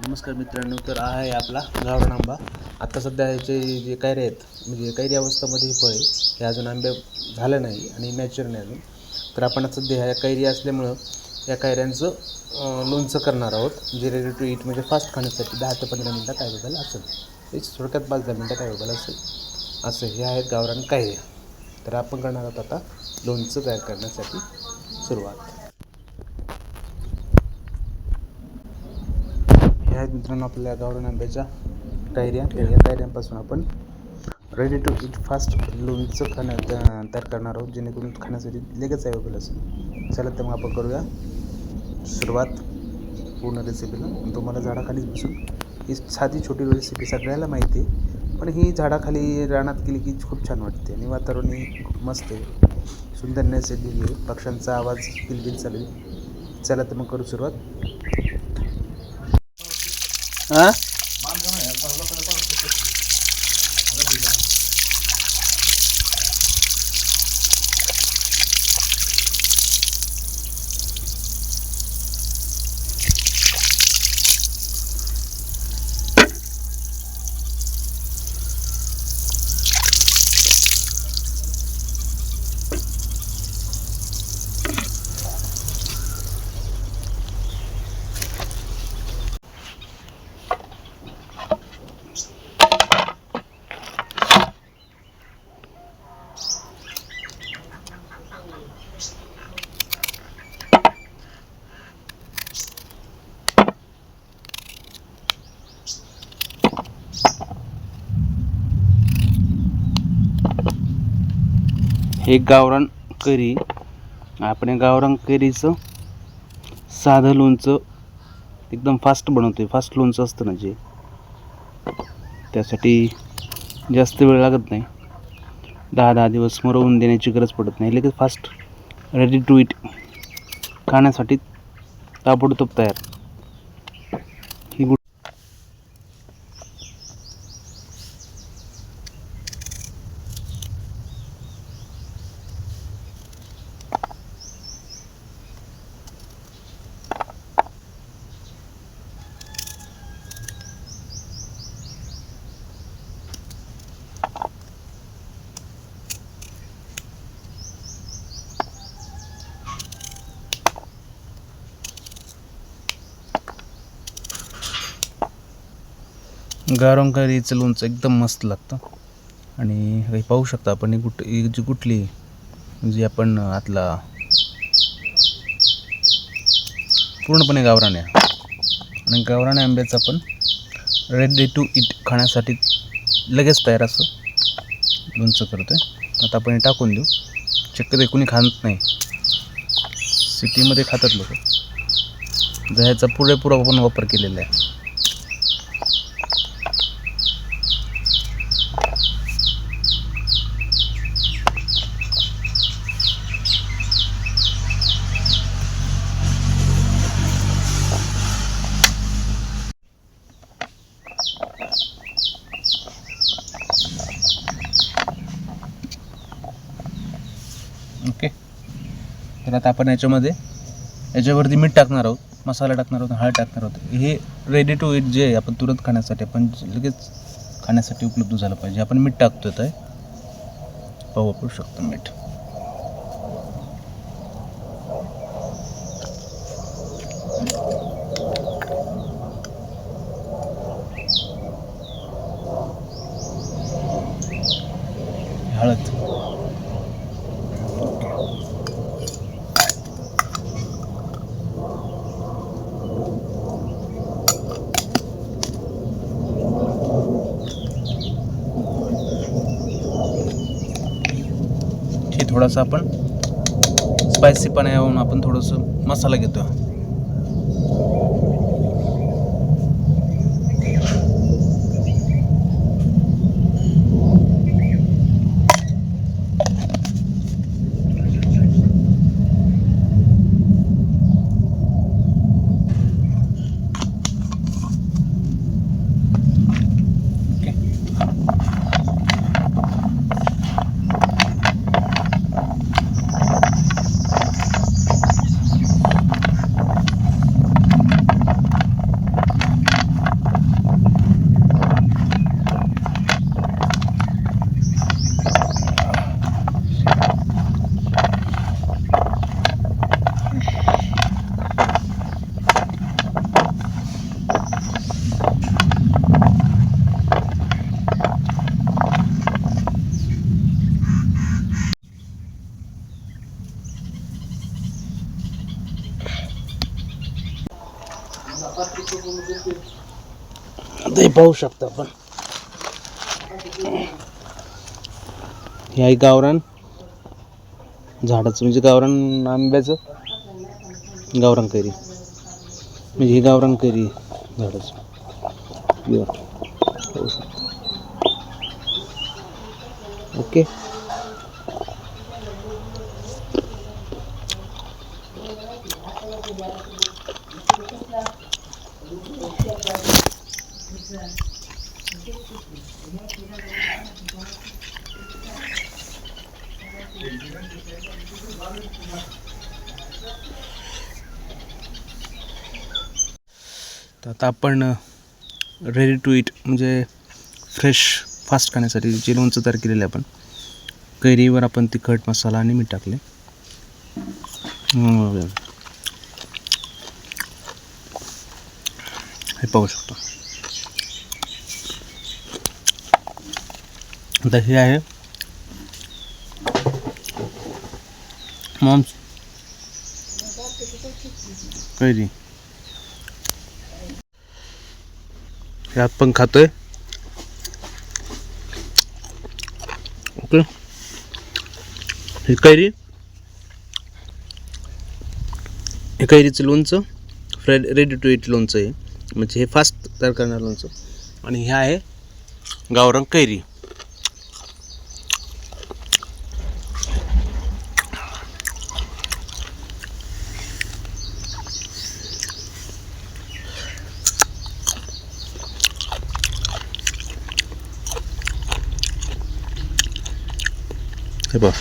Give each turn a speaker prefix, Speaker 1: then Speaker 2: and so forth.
Speaker 1: नमस्कार मित्रांनो, तर आहे आपला गावरान आंबा. आत्ता सध्या ह्याचे जे कैऱ्या आहेत, म्हणजे कैरी अवस्थेमध्ये हे फळ आहे. हे अजून आंबे झालं नाही आणि मॅच्युअर नाही अजून. तर आपण सध्या ह्या कैरी असल्यामुळं या कैऱ्यांचं लोणचं करणार आहोत, जे रेडी टू ईट म्हणजे फास्ट खाण्यासाठी 10 ते 15 मिनटात अवेलेबल असेल. हे थोडक्यात 5-10 मिनटात अवेलेबल असेल असं हे आहेत गावरान कैऱ्या. तर आपण करणार आहोत आता लोणचं तयार करण्यासाठी सुरुवात. हे आहेत मित्रांनो आपल्या गावरान आंब्याच्या कैऱ्या. तर या कैऱ्यांपासून आपण रेडी टू ईट फास्ट लोणचं तयार करणार आहोत, जेणेकरून खाण्यासाठी लगेच अवेलेबल असेल. चला तर मग आपण करूया सुरुवात पूर्ण रेसिपीला. तुम्हाला झाडाखालीच बसून ही साधी छोटी रेसिपी सगळ्याला माहिती आहे, पण ही झाडाखाली रानात केली की खूप छान वाटते आणि वातावरणही खूप मस्त आहे, सुंदर नैसर्गिक आहे, पक्ष्यांचा आवाज किलबिल चालू आहे. चला तर मग करू सुरुवात. हां हे गावरान कैरी. आपण गावरान कैरीचं साधं लोणचं एकदम फास्ट बनवतोय. फास्ट लोणचं असतं ना जे, त्यासाठी जास्त वेळ लागत नाही. 10 दिवस मुरवून देण्याची गरज पडत नाही. लगेच फास्ट रेडी टू ईट खाण्यासाठी ताबडतोब तयार. ही गावरान कैरीचं लोणचं एकदम मस्त लागतं. आणि हे पाहू शकता आपण, ही जी कुठली म्हणजे आपण आतला पूर्णपणे गावरान आहे. आणि गावरान आंब्याचं आपण रेडी टू ईट खाण्यासाठी लगेच तयार असं लोणचं करतो आहे. आता आपण हे टाकून देऊ. शक्यतो कोणी खात नाही, सिटीमध्ये खातात लोक. ह्याचा पुरेपूर आपण वापर केलेला आहे. ओके, तर आता आपण याच्यावरती मीठ टाकणार आहोत, मसाला टाकणार आहोत, हळद टाकणार आहोत. हे रेडी टू ईट जे आपण तुरंत खाण्यासाठी, आपण लगेच खाण्यासाठी उपलब्ध झालं पाहिजे. आपण मीठ टाकतो आहे, वापरू शकतो मीठ. हळद. हे थोडासा आपण स्पायसीपणा यावून आपण थोडंसं मसाला घेतो. ते पाहू शकता आपण. हे आहे गावरान झाडाचं म्हणजे गावरान आंब्याचं गावरान कैरी, म्हणजे ही गावरान कैरी झाडाचं पाहू शकता. ओके. तर आता आपण रेडी टू इट म्हणजे फ्रेश फास्ट खाण्यासाठी जे लोणचं तयार केलेलं आहे आपण, कैरीवर आपण तिखट मसाला आणि मीठ टाकले. हे पाहू शकतो. आता हे आहे मॉम्स कैरी, हे आपण खातोय. ओके. हे कैरीचं लोणचं रेडी टू इट लोणचं आहे, म्हणजे हे फास्ट तयार करणारं लोणचं. आणि हे आहे गावरान कैरी. हे बघ.